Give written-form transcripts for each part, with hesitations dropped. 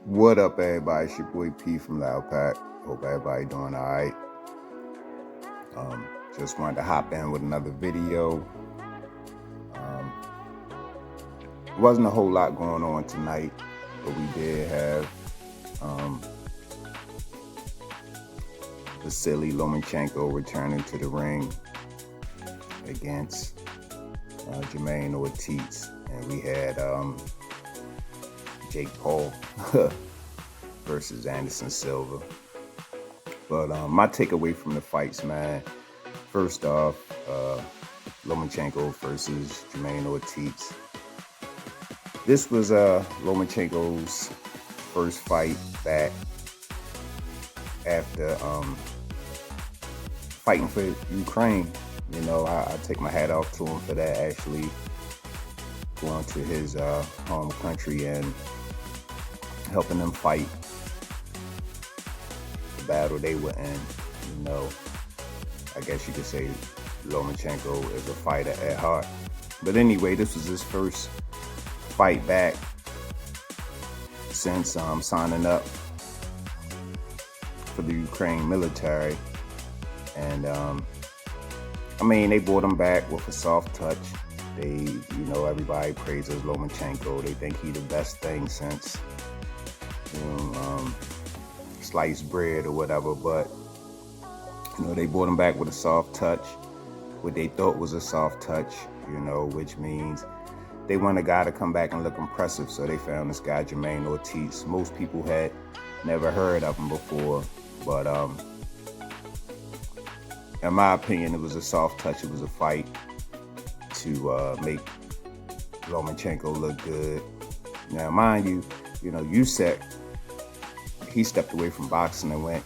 What up, everybody? It's your boy P from Loud Pack. Hope everybody doing all right. Just wanted to hop in with another video. Wasn't a whole lot going on tonight, but we did have the silly Lomachenko returning to the ring against Jermaine Ortiz, and we had Jake Paul versus Anderson Silva. But my takeaway from the fights, man, first off, Lomachenko versus Jermaine Ortiz. This was Lomachenko's first fight back after fighting for Ukraine. You know, I take my hat off to him for that, actually going to his home country and helping them fight the battle they were in. You know, I guess you could say Lomachenko is a fighter at heart. But anyway, this was his first fight back since signing up for the Ukraine military. And I mean, they brought him back with a soft touch. They, you know, everybody praises Lomachenko. They think he the best thing since sliced bread or whatever. But you know, they brought him back with a soft touch, what they thought was a soft touch, you know, which means they want a guy to come back and look impressive. So they found this guy, Jermaine Ortiz. Most people had never heard of him before, but in my opinion, it was a soft touch. It was a fight to make Lomachenko look good. Now, mind you, you know, Usyk, he stepped away from boxing and went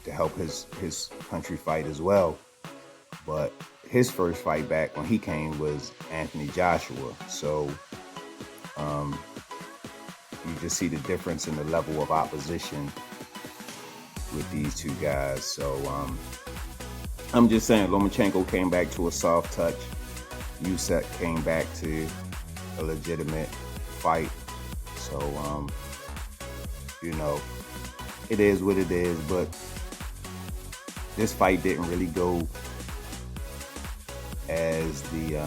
to help his country fight as well. But his first fight back when he came was Anthony Joshua. So you just see the difference in the level of opposition with these two guys. So I'm just saying, Lomachenko came back to a soft touch. Usyk came back to a legitimate fight. So, you know, it is what it is. But this fight didn't really go as the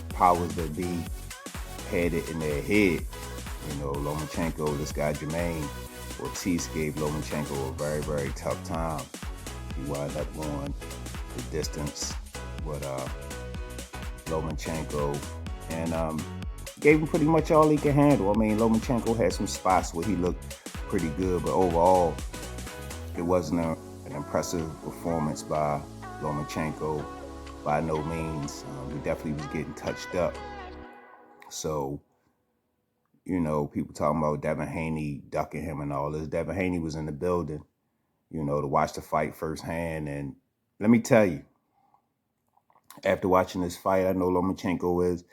powers that be had it in their head. You know, Lomachenko, this guy Jermaine Ortiz, gave Lomachenko a very, very tough time. He wound up going the distance with Lomachenko and gave him pretty much all he could handle. I mean, Lomachenko had some spots where he looked pretty good, but overall, it wasn't an impressive performance by Lomachenko by no means. He definitely was getting touched up. So, you know, people talking about Devin Haney ducking him and all this. Devin Haney was in the building, you know, to watch the fight firsthand. And let me tell you, after watching this fight, I know Lomachenko is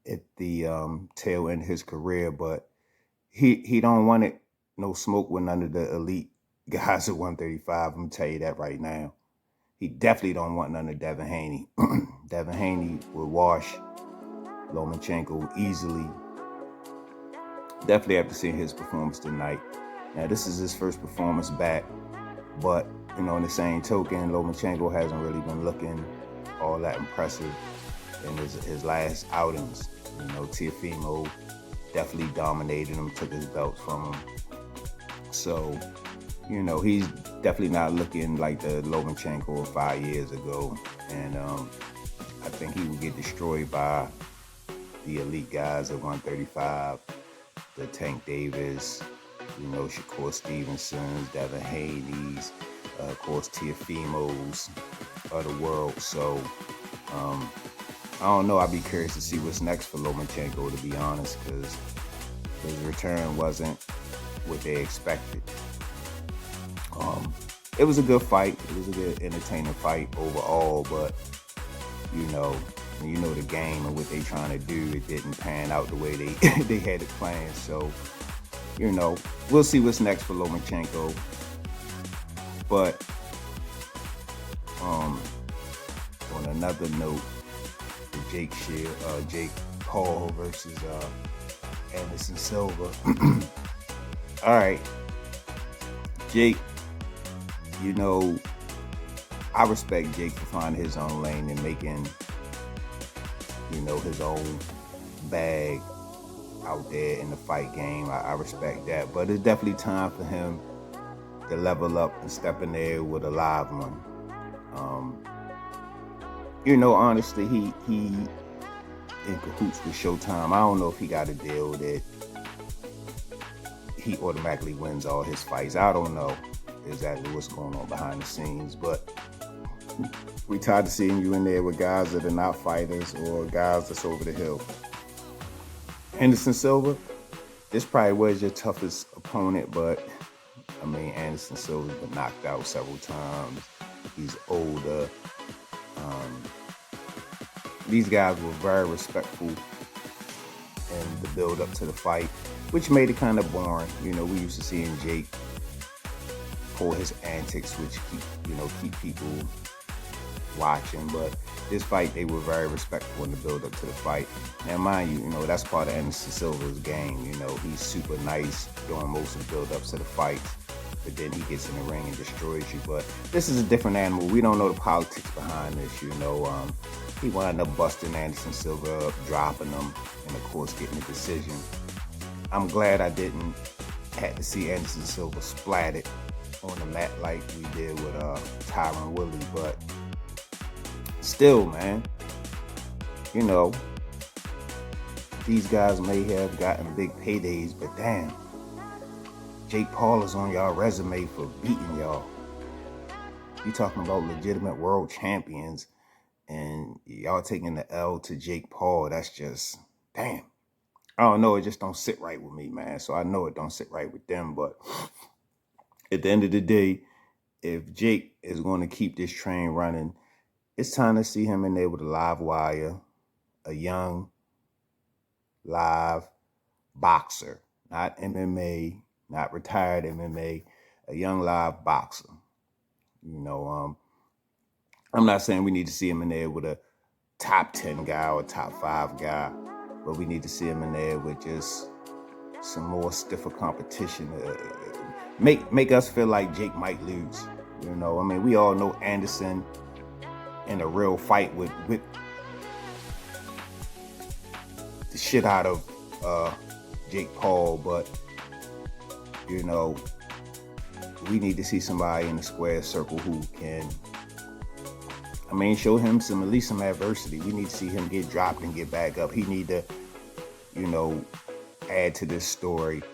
at the tail end of his career, but he don't want it, no smoke with none of the elite guys at 135. I'm going to tell you that right now. He definitely don't want none of Devin Haney. Devin Haney will wash Lomachenko easily. Definitely after seeing his performance tonight. Now, this is his first performance back, but, you know, in the same token, Lomachenko hasn't really been looking all that impressive in his last outings. You know, Teofimo definitely dominated him, took his belts from him. So, you know, he's definitely not looking like the Lomachenko of 5 years ago. And I think he will get destroyed by the elite guys at 135, the Tank Davis, you know, Shakur Stevensons, Devin Haney's, of course, Teofimo's of the world. So, I don't know. I'd be curious to see what's next for Lomachenko, to be honest, because his return wasn't what they expected. It was a good fight. It was a good, entertaining fight overall, but, you know the game and what they trying to do, it didn't pan out the way they had it planned. So, you know, we'll see what's next for Lomachenko. But on another note, the Jake Paul versus Anderson Silva. All right, Jake, you know, I respect Jake for finding his own lane and making, his own bag out there in the fight game. I respect that. But it's definitely time for him to level up and step in there with a live one. Honestly, he in cahoots with Showtime. I don't know if he got a deal that he automatically wins all his fights. I don't know exactly what's going on behind the scenes, but we tired of seeing you in there with guys that are not fighters or guys that's over the hill. Anderson Silva, this probably was your toughest opponent, but Anderson Silva's been knocked out several times. He's older. These guys were very respectful in the build up to the fight, which made it kind of boring. We used to seeing Jake pull his antics, which keep people watching. But this fight, they were very respectful in the build up to the fight. Now, mind you, that's part of Anderson Silva's game. He's super nice during most of the build ups to the fights, but then he gets in the ring and destroys you. But this is a different animal. We don't know the politics behind this. He wound up busting Anderson Silva up, dropping him, and of course getting the decision. I'm glad I didn't have to see Anderson Silva splatted on the mat like we did with Tyron Woodley, but still, man, these guys may have gotten big paydays, but damn, Jake Paul is on y'all resume for beating y'all. You talking about legitimate world champions, and y'all taking the L to Jake Paul. That's just, damn. I don't know, it just don't sit right with me, man. So I know it don't sit right with them, but at the end of the day, if Jake is going to keep this train running, it's time to see him in there with a live wire, a young, live boxer, not MMA, not retired MMA, a young live boxer. I'm not saying we need to see him in there with a top 10 guy or top 5 guy, but we need to see him in there with just some more stiffer competition. Make us feel like Jake might lose. We all know Anderson in a real fight would whip the shit out of Jake Paul, but we need to see somebody in the square circle who can, show him at least some adversity. We need to see him get dropped and get back up. He need to, add to this story.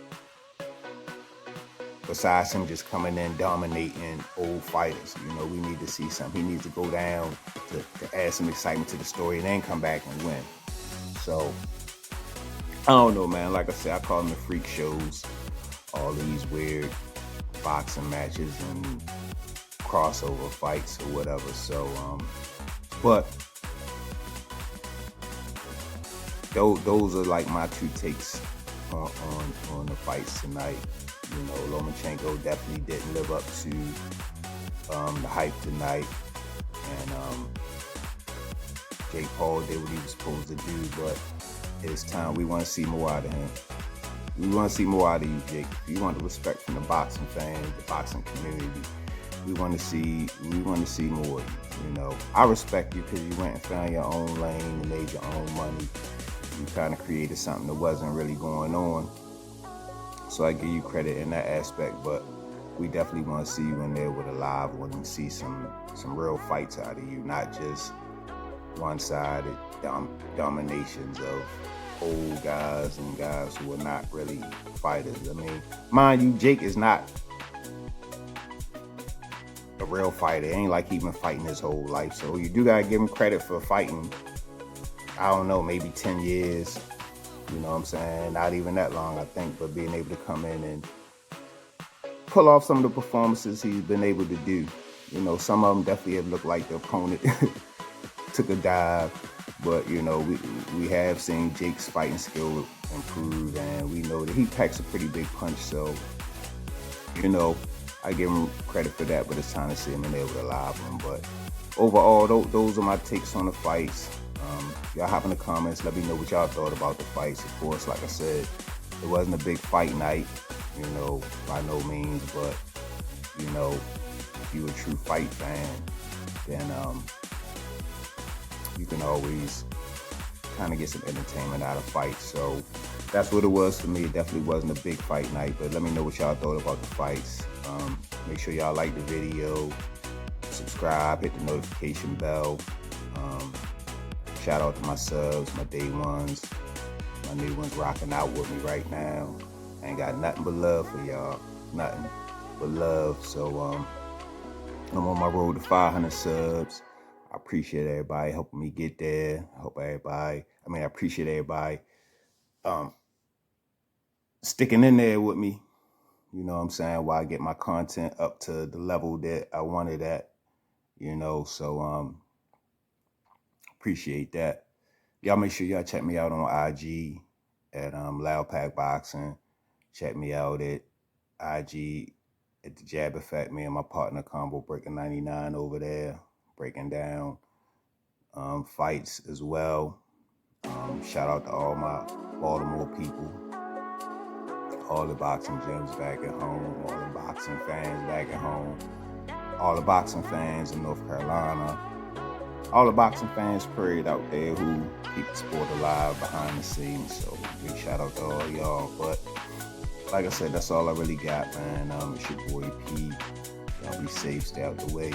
Besides him just coming in dominating old fighters, we need to see something. He needs to go down to add some excitement to the story and then come back and win. So, I don't know, man. Like I said, I call them the freak shows. All these weird boxing matches and crossover fights or whatever. So, but those are like my two takes on the fights tonight. Lomachenko definitely didn't live up to the hype tonight, and Jake Paul did what he was supposed to do. But it's time. We want to see more out of him. We want to see more out of you, Jake. If you want the respect from the boxing fans, the boxing community, we want to see more. I respect you because you went and found your own lane and made your own money. You kind of created something that wasn't really going on. So I give you credit in that aspect, but we definitely want to see you in there with a live one and see some real fights out of you, not just one-sided dominations of old guys and guys who are not really fighters. Mind you, Jake is not a real fighter. It ain't like he's been fighting his whole life. So you do gotta give him credit for fighting, I don't know, maybe 10 years. Not even that long, I think, but being able to come in and pull off some of the performances he's been able to do. Some of them definitely have looked like the opponent took a dive, but we have seen Jake's fighting skill improve, and we know that he packs a pretty big punch. So I give him credit for that, but it's time to see him in there with a live one. But overall, those are my takes on the fights. Y'all hop in the comments, let me know what y'all thought about the fights. Of course, like I said, it wasn't a big fight night. you know, by no means, but, you know, if you're a true fight fan, then you can always kind of get some entertainment out of fights. So that's what it was for me. It definitely wasn't a big fight night, but let me know what y'all thought about the fights. Make sure y'all like the video, subscribe, hit the notification bell. Shout out to my subs, my day ones, my new ones rocking out with me right now. I ain't got nothing but love for y'all, nothing but love. So I'm on my road to 500 subs. I appreciate everybody helping me get there. I appreciate everybody sticking in there with me. You know what I'm saying? While I get my content up to the level that I wanted at, you know, so appreciate that. Y'all make sure y'all check me out on IG at Loud Pack Boxing. Check me out at IG at the Jab Effect. Me and my partner Combo Breaking 99 over there, breaking down fights as well. Shout out to all my Baltimore people, all the boxing gyms back at home, all the boxing fans back at home, all the boxing fans in North Carolina, all the boxing fans period out there who keep the sport alive behind the scenes. So big shout out to all y'all. But like I said, that's all I really got, man. It's your boy P. Y'all be safe, stay out the way,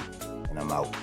and I'm out.